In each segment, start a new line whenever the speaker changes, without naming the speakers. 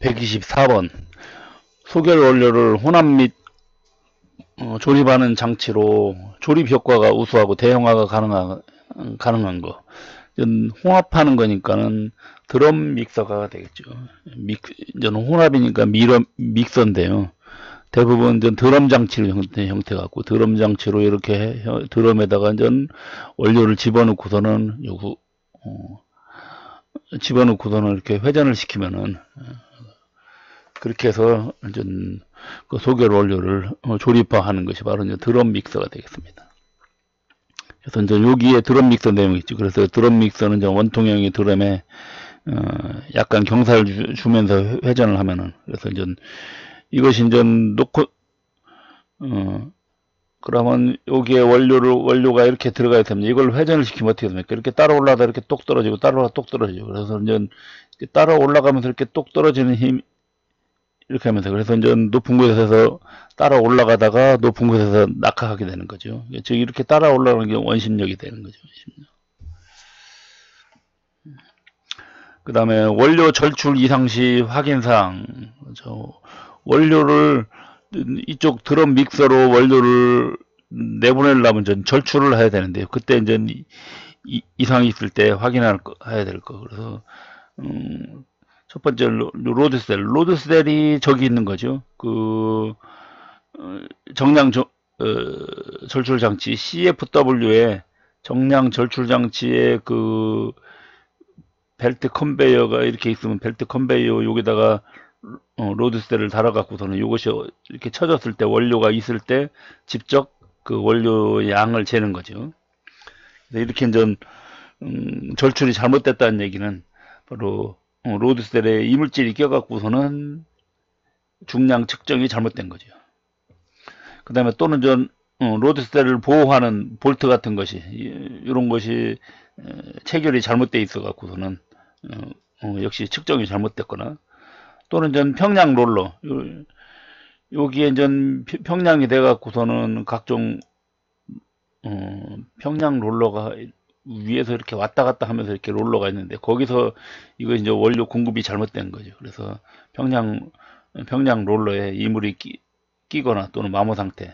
124번 소결 원료를 혼합 및 조립하는 장치로 조립 효과가 우수하고 대형화가 가능한 거. 혼합하는 거니까는 드럼 믹서가 되겠죠. 저는 혼합이니까 믹서인데요. 대부분 드럼 장치 형태 갖고 드럼 장치로 이렇게 드럼에다가 원료를 집어넣고서는 이렇게 회전을 시키면은 그렇게 해서 그 소결 원료를 조립화하는 것이 바로 드럼 믹서가 되겠습니다. 그래서 여기에 드럼 믹서 내용이 있죠. 그래서 드럼 믹서는 원통형의 드럼에 약간 경사를 주면서 회전을 하면은, 그래서 이것이 놓고 그러면 여기에 원료가 이렇게 들어가야 됩니다. 이걸 회전을 시키면 어떻게 됩니까? 이렇게 따라 올라가다 이렇게 똑 떨어지고 따라 올라가 똑 떨어지고, 그래서 따라 올라가면서 이렇게 똑 떨어지는 힘 이렇게 하면서, 그래서 높은 곳에서 따라 올라가다가 높은 곳에서 낙하하게 되는 거죠. 즉 이렇게 따라 올라가는 게 원심력이 되는 거죠. 그 다음에 원료 절출 이상 시 확인사항. 원료를 이쪽 드럼 믹서로 원료를 내보내려면 절출을 해야 되는데요. 그때 이상이 있을 때 확인해야 될 거. 그래서 첫 번째 로드셀이 저기 있는 거죠. 그 정량 절출 장치 CFW에 정량 절출 장치에 그 벨트 컨베이어가 이렇게 있으면 벨트 컨베이어 여기다가 로드셀을 달아갖고서는 이것이 이렇게 쳐졌을 때 원료가 있을 때 직접 그 원료 양을 재는 거죠. 이렇게 절출이 잘못됐다는 얘기는 바로 로드셀에 이물질이 껴갖고서는 중량 측정이 잘못된 거죠. 그 다음에 또는 로드셀을 보호하는 볼트 같은 것이 이런 것이 체결이 잘못되어 있어 갖고서는 역시 측정이 잘못됐거나, 또는 평량 롤러 여기에 평량이 돼 갖고서는 각종 평량 롤러가 위에서 이렇게 왔다 갔다 하면서 이렇게 롤러가 있는데 거기서 이거 원료 공급이 잘못된 거죠. 그래서 평량 롤러에 이물이 끼거나 또는 마모 상태.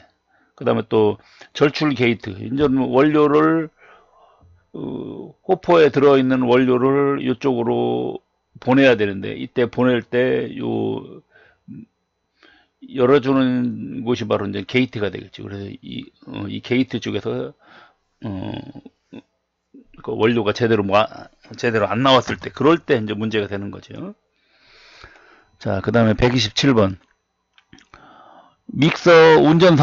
그 다음에 또 절출 게이트. 원료를 호포에 들어있는 원료를 이쪽으로 보내야 되는데 이때 보낼 때 열어주는 곳이 바로 게이트가 되겠죠. 그래서 이 게이트 쪽에서 그 원료가 제대로 안 나왔을 때, 그럴 때 문제가 되는 거죠. 자, 그 다음에 127번 믹서 운전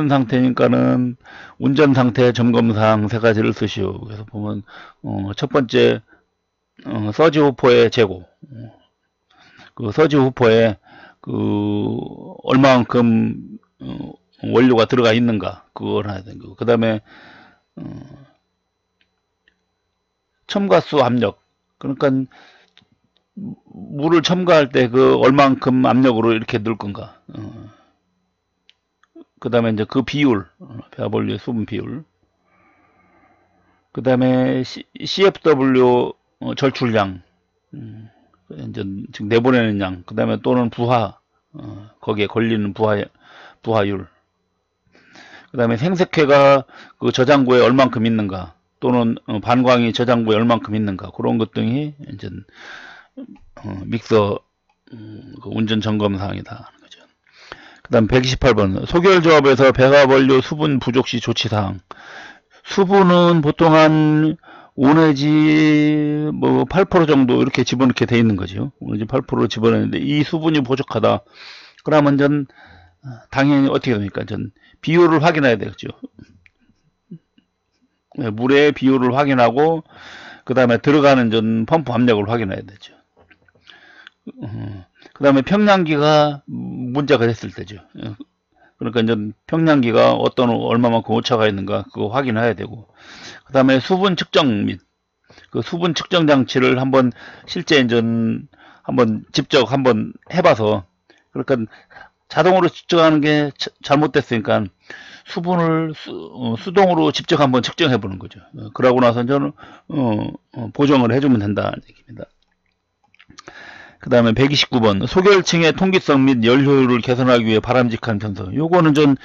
상태니까는 운전 상태 점검사항 세 가지를 쓰시오. 그래서 보면 첫 번째 서지 호포의 재고, 그 서지 호포에 그 얼마만큼 원료가 들어가 있는가 그걸 해야 되는 거고, 그 다음에 첨가수 압력, 그러니까 물을 첨가할 때 그 얼만큼 압력으로 이렇게 넣을 건가. 그 다음에 그 비율, 배합원료의 수분 비율. 그 다음에 CFW 절출량, 즉 내보내는 양. 그 다음에 또는 부하, 거기에 걸리는 부하율. 그 다음에 생색회가 그 저장고에 얼만큼 있는가, 또는 반광이 저장고에 얼만큼 있는가, 그런 것 등이 믹서 그 운전 점검 사항이다. 그 다음 128번 소결조합에서 배합원료 수분 부족 시 조치사항. 수분은 보통 한 5 내지 8% 정도 이렇게 집어넣게 돼 있는 거죠. 5 내지 8% 집어넣는데 이 수분이 부족하다. 그러면 당연히 어떻게 됩니까? 비율을 확인해야 되겠죠. 물의 비율을 확인하고 그 다음에 들어가는 펌프 압력을 확인해야 되죠. 그 다음에 평량기가 문제가 됐을 때죠. 그러니까 평량기가 얼마만큼 오차가 있는가 그거 확인해야 되고, 그 다음에 수분 측정 및 그 수분 측정 장치를 한번 실제 직접 한번 해봐서, 그러니까 자동으로 측정하는 게 잘못됐으니까 수분을 수동으로 직접 한번 측정해 보는 거죠. 그러고 나서 보정을 해주면 된다는 얘기입니다. 그 다음에 129번 소결층의 통기성 및 열 효율을 개선하기 위해 바람직한 편석. 요거는 전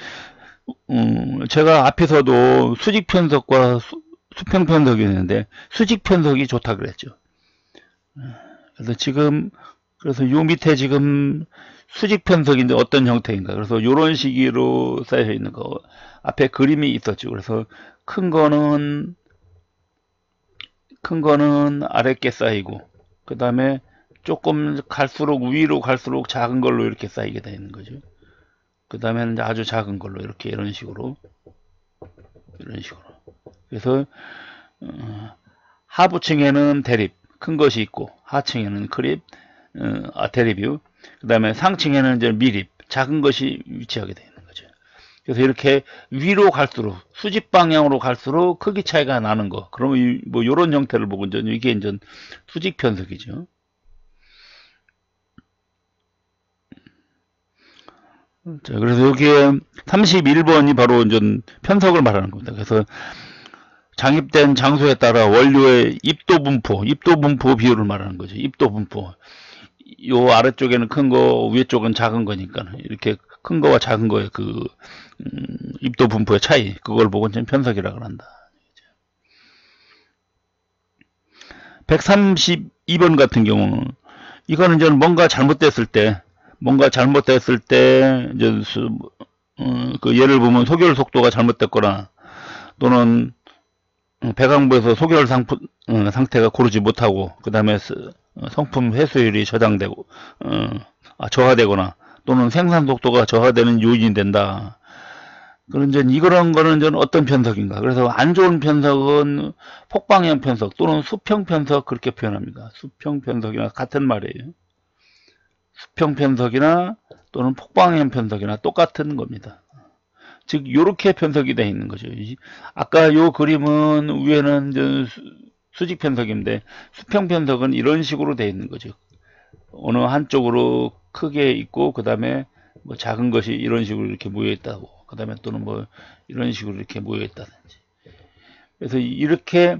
제가 앞에서도 수직 편석과 수평 편석이 있는데 수직 편석이 좋다 그랬죠. 그래서 지금 요 밑에 지금 수직 편석인데 어떤 형태인가. 그래서 요런 식으로 쌓여 있는 거 앞에 그림이 있었죠. 그래서 큰 거는 아랫게 쌓이고 그 다음에 조금 갈수록 위로 갈수록 작은 걸로 이렇게 쌓이게 되는 거죠. 그 다음에는 아주 작은 걸로 이렇게 이런 식으로 그래서 하부층에는 대립 큰 것이 있고 하층에는 크립 대립이요. 그 다음에 상층에는 이제 미립 작은 것이 위치하게 되는 거죠. 그래서 이렇게 위로 갈수록 수직 방향으로 갈수록 크기 차이가 나는 거. 그러면 뭐 이런 형태를 보고 이게 이제 수직 편석이죠. 자, 그래서 여기에 31번이 바로 이제 편석을 말하는 겁니다. 그래서 장입된 장소에 따라 원료의 입도 분포 비율을 말하는 거죠. 입도 분포. 요 아래쪽에는 큰 거, 위에 쪽은 작은 거니까 이렇게 큰 거와 작은 거의 그 입도 분포의 차이, 그걸 보고 이제 편석이라고 한다. 132번 같은 경우는 이거는 이제 뭔가 잘못됐을 때 이제 그 예를 보면 소결 속도가 잘못됐거나 또는 배강부에서 소결 상태가 고르지 못하고 그 다음에 성품 회수율이 저하되거나 또는 생산 속도가 저하되는 요인이 된다. 그런 이런 거는 이제 어떤 편석인가? 그래서 안 좋은 편석은 폭방향 편석 또는 수평 편석 그렇게 표현합니다. 수평 편석이나 같은 말이에요. 수평 편석이나 또는 폭방향 편석이나 똑같은 겁니다. 즉 이렇게 편석이 되어 있는 거죠. 아까 요 그림은 위에는 이제 수직 편석인데 수평 편석은 이런 식으로 되어 있는 거죠. 어느 한쪽으로 크게 있고 그 다음에 뭐 작은 것이 이런 식으로 이렇게 모여 있다고 그 다음에 또는 뭐 이런 식으로 이렇게 모여 있다든지. 그래서 이렇게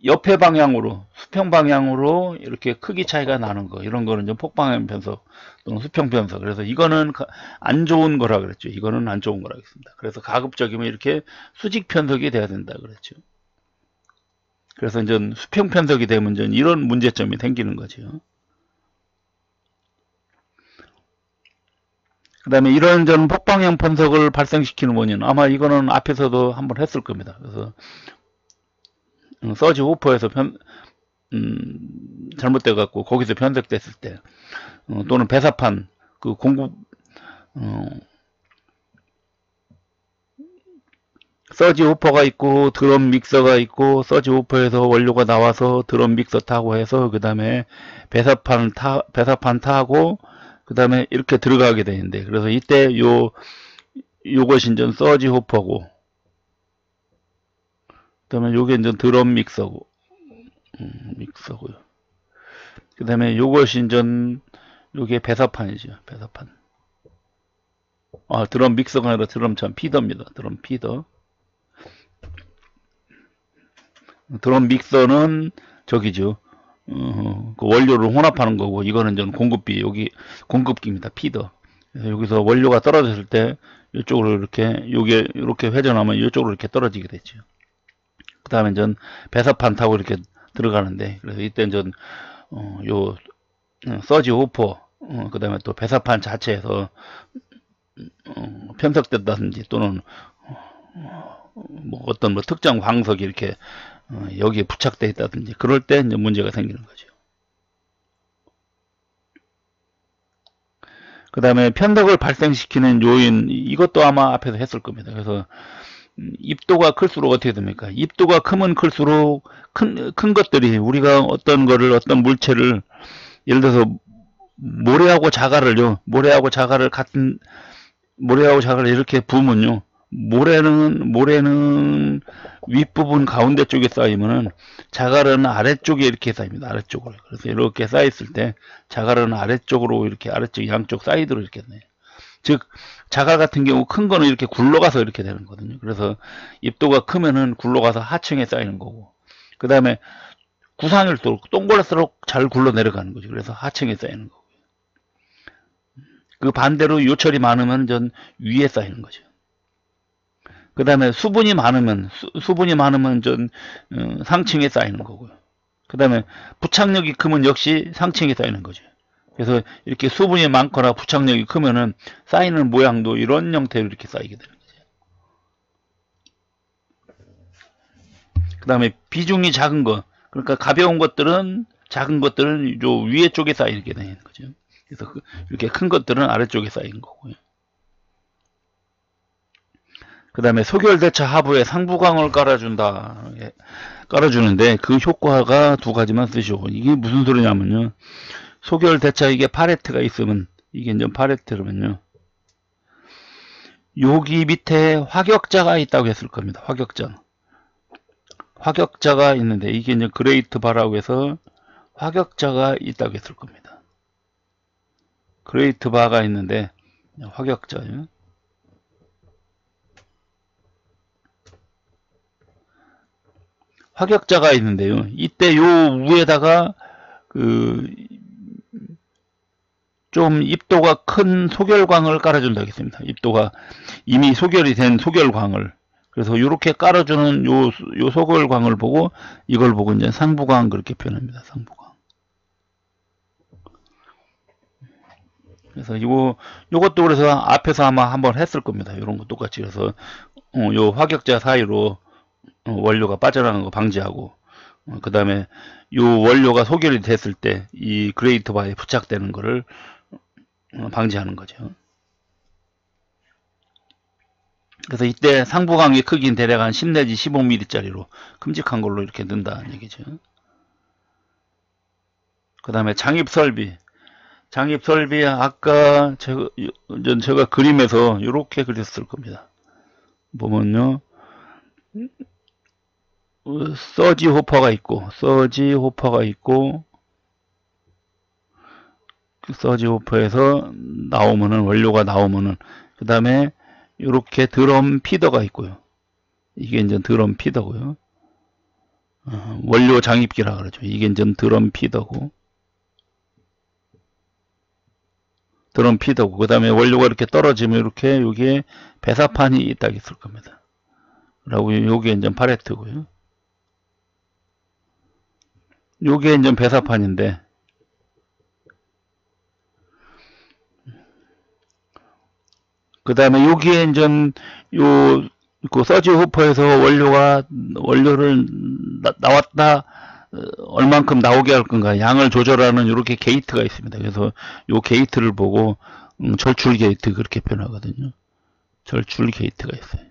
옆에 방향으로 수평 방향으로 이렇게 크기 차이가 나는 거 이런 거는 좀 폭방향 편석 또는 수평 편석. 그래서 이거는 안 좋은 거라 그랬죠. 이거는 안 좋은 거라 했습니다. 그래서 가급적이면 이렇게 수직 편석이 돼야 된다 그랬죠. 그래서 이제 수평 편석이 되면 이제 이런 문제점이 생기는 거죠. 그 다음에 이런 폭방향 편석을 발생시키는 원인은 아마 이거는 앞에서도 한번 했을 겁니다. 그래서 서지 호퍼에서 잘못돼 갖고 거기서 편색됐을 때 또는 배사판 그 공급 서지 호퍼가 있고 드럼 믹서가 있고 서지 호퍼에서 원료가 나와서 드럼 믹서 타고 해서 그 다음에 배사판 타고 그 다음에 이렇게 들어가게 되는데 그래서 이때 요것이 이제 서지 호퍼고 그 다음에 요게 이제 드럼 믹서고요. 그 다음에 요것이 이제 요게 배사판이죠. 배사판. 드럼 믹서가 아니라 피더입니다. 드럼 피더. 드럼 믹서는 저기죠. 그 원료를 혼합하는 거고 이거는 좀 공급비 여기 공급기입니다. 피더. 그래서 여기서 원료가 떨어졌을 때 이쪽으로 이렇게 요게 이렇게 회전하면 이쪽으로 이렇게 떨어지게 되죠. 그 다음에 전 배사판 타고 이렇게 들어가는데 그래서 이때 전 요 서지 호퍼 그 다음에 또 배사판 자체에서 편석된다든지 또는 뭐 어떤 특정 광석이 이렇게 여기에 부착되어 있다든지 그럴 때 이제 문제가 생기는 거죠. 그 다음에 편석을 발생시키는 요인 이것도 아마 앞에서 했을 겁니다. 그래서 입도가 클수록 어떻게 됩니까? 입도가 크면 클수록 큰 것들이 우리가 어떤 물체를 예를 들어서 모래하고 자갈을 이렇게 부으면요. 모래는 윗부분 가운데 쪽에 쌓이면은 자갈은 아래쪽에 이렇게 쌓입니다. 아래쪽으로. 그래서 이렇게 쌓였을 때 자갈은 아래쪽으로 이렇게 아래쪽 양쪽 사이드로 이렇게 돼요. 즉 자갈 같은 경우 큰 거는 이렇게 굴러가서 이렇게 되는 거거든요. 그래서 입도가 크면은 굴러가서 하층에 쌓이는 거고 그 다음에 구상일수록 동그랄수록 잘 굴러 내려가는 거죠. 그래서 하층에 쌓이는 거고요. 그 반대로 요철이 많으면 전 위에 쌓이는 거죠. 그 다음에 수분이 많으면 전 상층에 쌓이는 거고요. 그 다음에 부착력이 크면 역시 상층에 쌓이는 거죠. 그래서 이렇게 수분이 많거나 부착력이 크면은 쌓이는 모양도 이런 형태로 이렇게 쌓이게 되는 거죠. 그 다음에 비중이 작은 거, 그러니까 가벼운 것들은, 작은 것들은 요 위에 쪽에 쌓이게 되는 거죠. 그래서 이렇게 큰 것들은 아래쪽에 쌓인 거고요. 그 다음에 소결대차 하부에 상부광을 깔아준다. 깔아주는데 그 효과가 두 가지만 쓰시고, 이게 무슨 소리냐면요. 소결대차 이게 파레트가 있으면, 이게 이제 파레트라면요. 여기 밑에 화격자가 있다고 했을 겁니다. 화격자. 화격자가 있는데, 이게 이제 그레이트 바라고 해서 화격자가 있다고 했을 겁니다. 그레이트 바가 있는데, 화격자요. 화격자가 있는데요. 이때 요 위에다가 좀 입도가 큰 소결광을 깔아준다고 했습니다. 입도가 이미 소결이 된 소결광을. 그래서 이렇게 깔아주는 요 소결광을 보고 이걸 보고 이제 상부광 그렇게 표현합니다. 상부광. 그래서 요것도 그래서 앞에서 아마 한번 했을 겁니다. 이런 거 똑같이. 그래서 요 화격자 사이로 원료가 빠져나가는 거 방지하고, 그 다음에 요 원료가 소결이 됐을 때 이 그레이트 바에 부착되는 거를 방지하는 거죠. 그래서 이때 상부광의 크기는 대략 한 10 내지 15mm 짜리로 큼직한 걸로 이렇게 넣는다는 얘기죠. 그 다음에 장입설비. 장입설비 아까 제가 그림에서 이렇게 그렸을 겁니다. 보면요. 서지 호퍼가 있고, 그 서지 호퍼에서 나오면은, 원료가 나오면은, 그 다음에 이렇게 드럼 피더가 있고요. 이게 이제 드럼 피더고요. 원료 장입기라 그러죠. 이게 이제 드럼 피더고, 그 다음에 원료가 이렇게 떨어지면 이렇게 여기에 배사판이 있다 있을 겁니다. 라고 요게 이제 팔레트고요. 요게 이제 배사판인데, 그 다음에 여기에 이제 그 서지 호퍼에서 원료를 나왔다, 얼만큼 나오게 할 건가, 양을 조절하는 이렇게 게이트가 있습니다. 그래서 요 게이트를 보고, 절출 게이트 그렇게 표현하거든요. 절출 게이트가 있어요.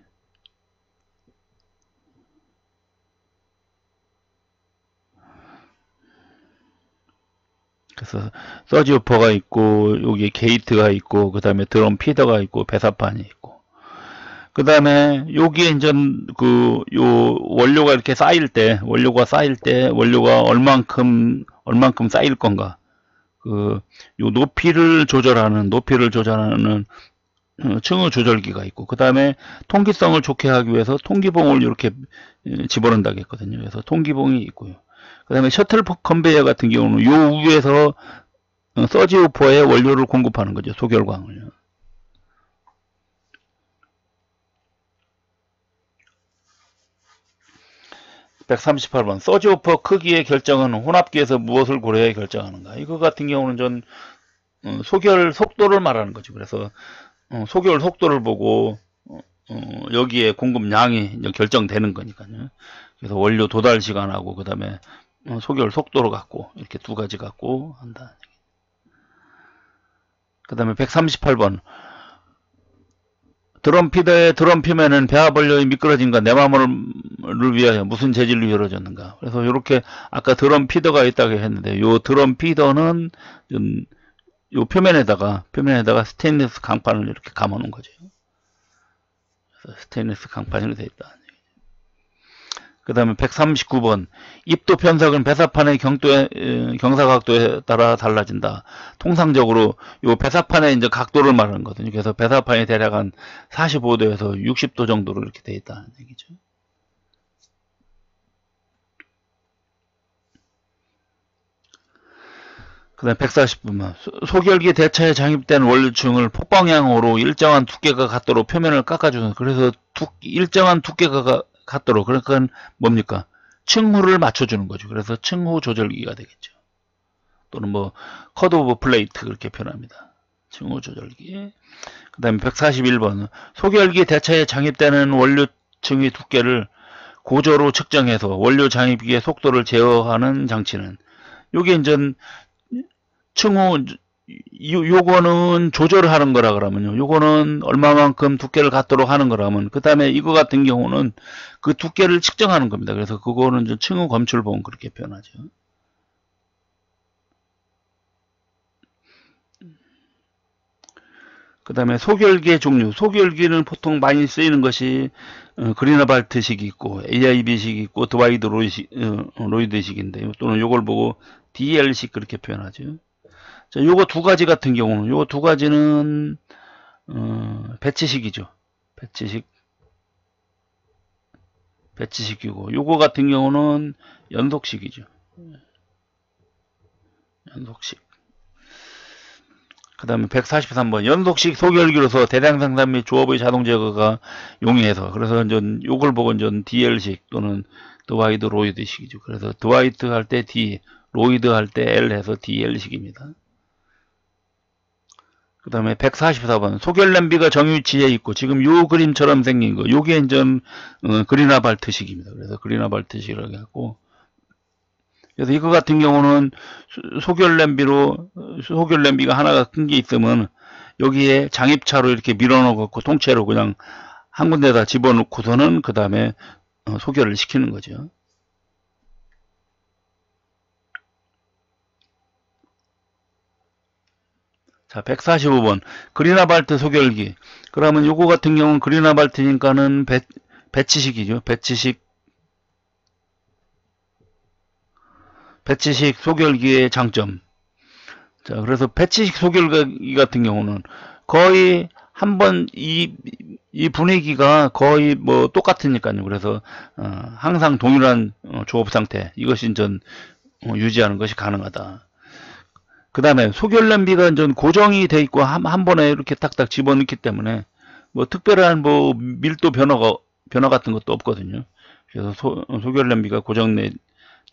그래서 서지 호퍼가 있고, 여기 게이트가 있고, 그 다음에 드럼 피더가 있고, 배사판이 있고, 그 다음에 여기에 이제 요 원료가 이렇게 쌓일 때, 원료가 얼만큼 쌓일 건가, 요 높이를 조절하는 층의 조절기가 있고, 그 다음에 통기성을 좋게 하기 위해서 통기봉을 이렇게 집어넣는다고 했거든요. 그래서 통기봉이 있고요. 그 다음에 셔틀 컨베이어 같은 경우는 요 위에서 서지 호퍼에 원료를 공급하는 거죠. 소결광을요. (138번) 서지 호퍼 크기의 결정은 혼합기에서 무엇을 고려해 결정하는가? 이거 같은 경우는 전 소결 속도를 말하는 거죠. 그래서 소결 속도를 보고 여기에 공급량이 결정되는 거니까요. 그래서 원료 도달 시간하고 그 다음에 소결 속도로 갖고 이렇게 두 가지 갖고 한다. 그 다음에 138번 드럼 피더의 드럼 표면은 배합 원료의 미끄러짐과 내마모를 위하여 무슨 재질로 이루어졌는가. 그래서 이렇게 아까 드럼 피더가 있다고 했는데 요 드럼 피더는 요 표면에다가 스테인리스 강판을 이렇게 감아 놓은 거죠. 그래서 스테인리스 강판으로 되어 있다. 그 다음에 139번 입도 편석은 배사판의 경사각도에 따라 달라진다. 통상적으로 요 배사판의 이제 각도를 말하는 거거든요. 그래서 배사판이 대략 한 45도에서 60도 정도로 이렇게 되어 있다는 얘기죠. 그다음 140번 소결기 대차에 장입된 원료층을 폭방향으로 일정한 두께가 같도록 표면을 깎아주는, 그래서 일정한 두께가 같도록, 그러니까 뭡니까? 층후를 맞춰주는 거죠. 그래서 층후 조절기가 되겠죠. 또는 뭐 커드 오브 플레이트 그렇게 표현합니다. 층후 조절기. 그 다음에 141번 소결기 대차에 장입되는 원료층의 두께를 고저로 측정해서 원료 장입기의 속도를 제어하는 장치는, 요게 이제 층후, 요거는 조절을 하는 거라 그러면요. 요거는 얼마만큼 두께를 갖도록 하는 거라면, 그 다음에 이거 같은 경우는 그 두께를 측정하는 겁니다. 그래서 그거는 이제 층후 검출보험 그렇게 표현하죠. 그 다음에 소결기의 종류. 소결기는 보통 많이 쓰이는 것이 그리너발트식이 있고 AIB식이 있고 드와이드 로이드식인데, 또는 요걸 보고 DL식 그렇게 표현하죠. 자, 요거 두 가지 같은 경우는, 요거 두 가지는 배치식이죠. 배치식이고, 요거 같은 경우는 연속식이죠. 연속식. 그 다음에 143번 연속식 소결기로서 대량 생산 및 조업의 자동 제거가 용이해서, 그래서 이제 요걸 보고 이제 DL식 또는 드와이드 로이드식이죠. 그래서 드와이트 할 때 D, 로이드 할 때 L 해서 DL식입니다. 그 다음에 144번 소결 냄비가 정위치에 있고, 지금 요 그림처럼 생긴 거, 요게 이제 그리너발트식입니다. 그래서 그리너발트식이라고 하고, 그래서 이거 같은 경우는 소결 냄비가 하나가 큰 게 있으면 여기에 장입차로 이렇게 밀어넣고 통째로 그냥 한 군데다 집어넣고서는 그 다음에 소결을 시키는 거죠. 자, 145번 그리너발트 소결기. 그러면 요거 같은 경우는 그리너발트니까는 배치식이죠. 배치식 소결기의 장점. 자, 그래서 배치식 소결기 같은 경우는 거의 한번 이 분위기가 거의 뭐 똑같으니까요. 그래서 항상 동일한 조업 상태, 이것이 전 유지하는 것이 가능하다. 그 다음에 소결 냄비가 전 고정이 돼 있고 한 번에 이렇게 딱딱 집어넣기 때문에 뭐 특별한 뭐 밀도 변화 같은 것도 없거든요. 그래서 소결 냄비가 고정돼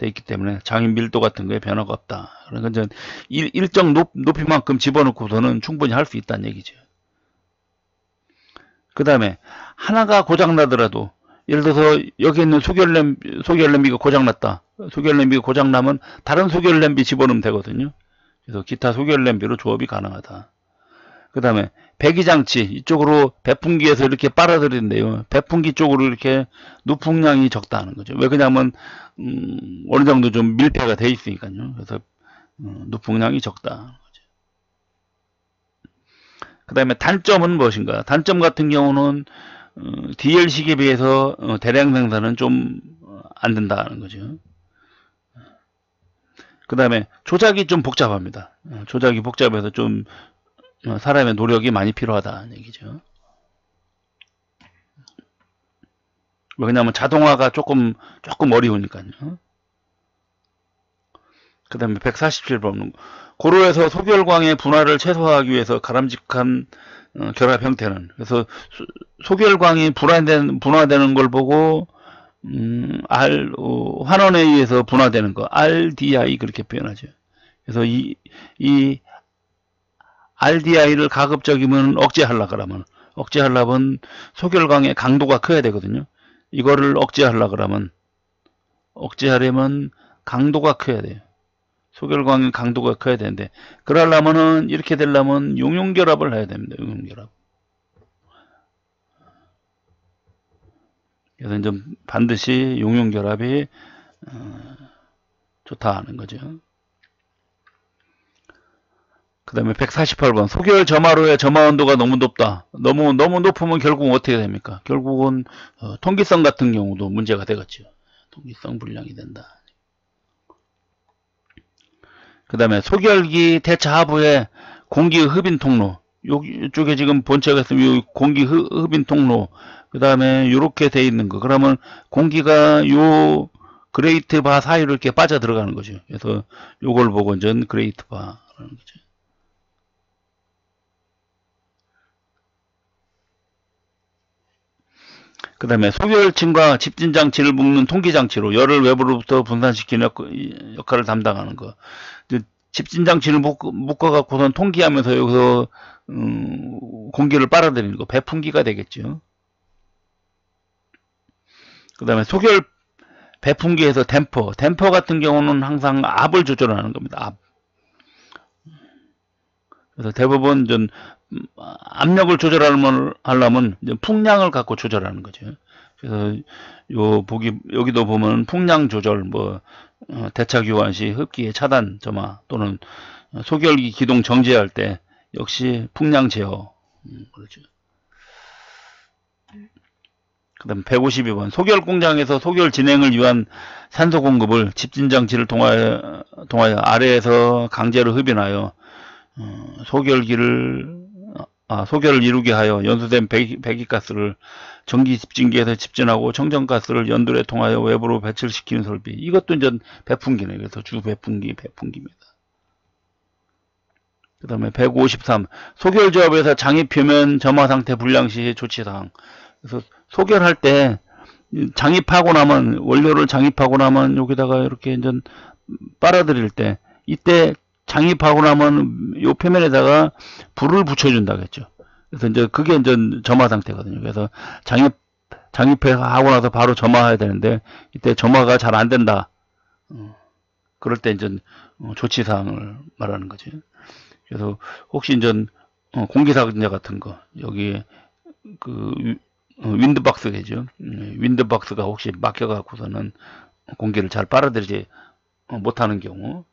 있기 때문에 장인 밀도 같은 거에 변화가 없다. 그러니까 이제 일정 높이만큼 집어넣고서는 충분히 할 수 있다는 얘기죠. 그 다음에 하나가 고장나더라도, 예를 들어서 여기 있는 소결 냄비가 고장났다. 소결 냄비가 고장나면 다른 소결 냄비 집어넣으면 되거든요. 그래서 기타 소결 냄비로 조업이 가능하다. 그 다음에 배기장치, 이쪽으로 배풍기에서 이렇게 빨아들이는데요. 배풍기 쪽으로 이렇게 누풍량이 적다는 거죠. 왜 그러냐면 어느 정도 좀 밀폐가 돼 있으니까요. 그래서 누풍량이 적다. 그 다음에 단점은 무엇인가? 단점 같은 경우는 DL식에 비해서 대량 생산은 좀 안 된다는 거죠. 그 다음에 조작이 좀 복잡합니다. 조작이 복잡해서 좀 사람의 노력이 많이 필요하다는 얘기죠. 왜냐하면 자동화가 조금 어려우니까요. 그 다음에 147번 고로에서 소결광의 분화를 최소화하기 위해서 가람직한 결합 형태는, 그래서 소결광이 분화되는 걸 보고 환원에 의해서 분화되는 거 RDI 그렇게 표현하죠. 그래서 이 RDI를 가급적이면 억제하려면 소결광의 강도가 커야 되거든요. 이거를 억제하려면 강도가 커야 돼요. 소결광의 강도가 커야 되는데, 그러려면은 이렇게 되려면 용융결합을 해야 됩니다. 용융결합. 그래서 이제 반드시 용융결합이 좋다 하는 거죠. 그 다음에 148번 소결 점화로의 점화 온도가 너무 높다. 너무 높으면 결국은 어떻게 됩니까? 결국은 통기성 같은 경우도 문제가 되겠죠. 통기성 불량이 된다. 그 다음에 소결기 대차 하부에 공기 흡인 통로, 이쪽에 지금 본체가 있으면 공기 흡인 통로, 그 다음에 이렇게 돼 있는 거, 그러면 공기가 요 그레이트 바 사이로 이렇게 빠져 들어가는 거죠. 그래서 요걸 보고 이제 그레이트 바라는 거죠. 그 다음에 소결층과 집진장치를 묶는 통기장치로 열을 외부로부터 분산시키는 역할을 담당하는 거. 집진장치를 묶어갖고선 통기하면서 여기서 공기를 빨아들이는 거. 배풍기가 되겠죠. 그 다음에 소결 배풍기에서 댐퍼 같은 경우는 항상 압을 조절하는 겁니다. 압. 그래서 대부분 전 압력을 조절하려면 풍량을 갖고 조절하는 거죠. 그래서 여기도 보면 풍량 조절, 대차 교환 시 흡기의 차단 점화 또는 소결기 기동 정지할 때 역시 풍량 제어. 그렇죠. 그 다음 152번 소결 공장에서 소결 진행을 위한 산소 공급을 집진장치를 통하여 아래에서 강제로 흡인하여 소결을 이루게 하여 연소된 배기가스를 전기 집진기에서 집진하고 청정가스를 연돌에 통하여 외부로 배출시키는 설비. 이것도 이제 배풍기네. 그래서 주 배풍기입니다. 그 다음에 153 소결조합에서 장입 표면 점화 상태 불량 시 조치사항. 그래서 소결할 때 장입하고 나면 원료를 장입하고 나면 여기다가 이렇게 이제 빨아들일 때 이때 장입하고 나면 요 표면에다가 불을 붙여준다겠죠. 그래서 이제 그게 이제 점화 상태거든요. 그래서 장입하고 나서 바로 점화해야 되는데 이때 점화가 잘 안 된다. 그럴 때 이제 조치 사항을 말하는 거죠. 그래서 혹시 이제 공기사근자 같은 거 여기에 그 윈드박스겠죠. 윈드박스가 혹시 막혀갖고서는 공기를 잘 빨아들이지 못하는 경우.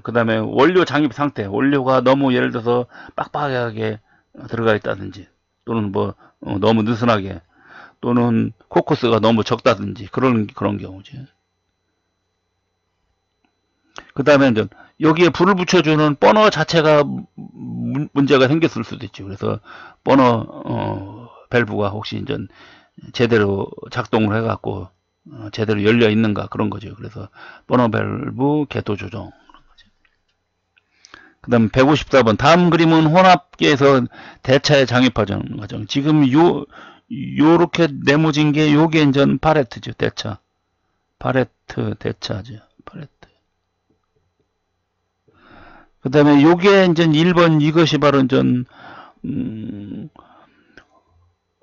그 다음에 원료 장입 상태, 원료가 너무 예를 들어서 빡빡하게 들어가 있다든지 또는 너무 느슨하게 또는 코코스가 너무 적다든지 그런 경우죠. 그 다음에 이제 여기에 불을 붙여주는 버너 자체가 문제가 생겼을 수도 있죠. 그래서 버너 밸브가 혹시 이제 제대로 작동을 해갖고 제대로 열려 있는가 그런 거죠. 그래서 버너 밸브 궤도 조정. 그 다음 154번 다음 그림은 혼합기에서 대차에 장입하자는 과정. 지금 요렇게 네모진 게 요게 이제 파레트죠. 대차. 파레트 대차죠. 파레트. 그 다음에 요게 이제 1번 이것이 바로 이제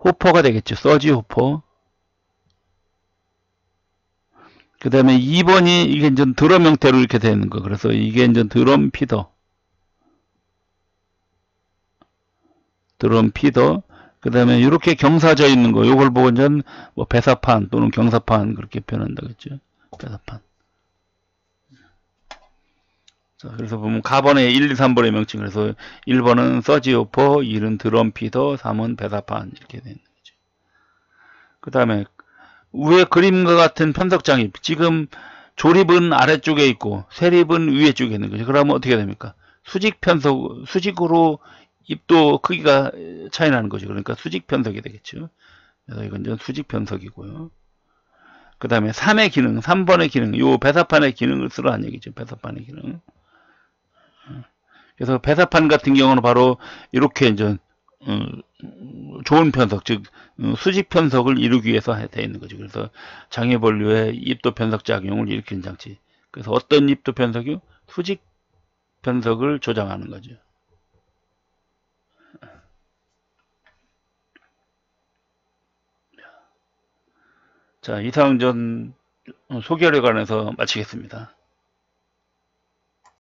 호퍼가 되겠죠. 서지 호퍼. 그 다음에 2번이 이게 이제 드럼 형태로 이렇게 되는 거. 그래서 이게 이제 드럼 피더. 그 다음에 이렇게 경사져 있는 거. 요걸 보고 이제 배사판 또는 경사판 그렇게 표현한다겠죠. 배사판. 자, 그래서 보면 가번의 1, 2, 3번의 명칭. 그래서 1번은 서지 호퍼, 2는 드럼 피더, 3은 배사판 이렇게 되는 거죠. 그 다음에 위에 그림과 같은 편석 장입. 지금 조립은 아래쪽에 있고 세립은 위에 쪽에 있는 거죠. 그러면 어떻게 됩니까? 수직 편석, 수직으로 입도 크기가 차이 나는 거죠. 그러니까 수직 편석이 되겠죠. 그래서 이건 이제 수직 편석이고요. 그 다음에 3의 기능, 3번의 기능, 요 배사판의 기능을 쓰라는 얘기죠. 배사판의 기능. 그래서 배사판 같은 경우는 바로 이렇게 이제 좋은 편석, 즉 수직 편석을 이루기 위해서 되어 있는 거죠. 그래서 장애본류의 입도 편석 작용을 일으키는 장치. 그래서 어떤 입도 편석이요? 수직 편석을 조장하는 거죠. 자, 이상 전 소개에 관해서 마치겠습니다.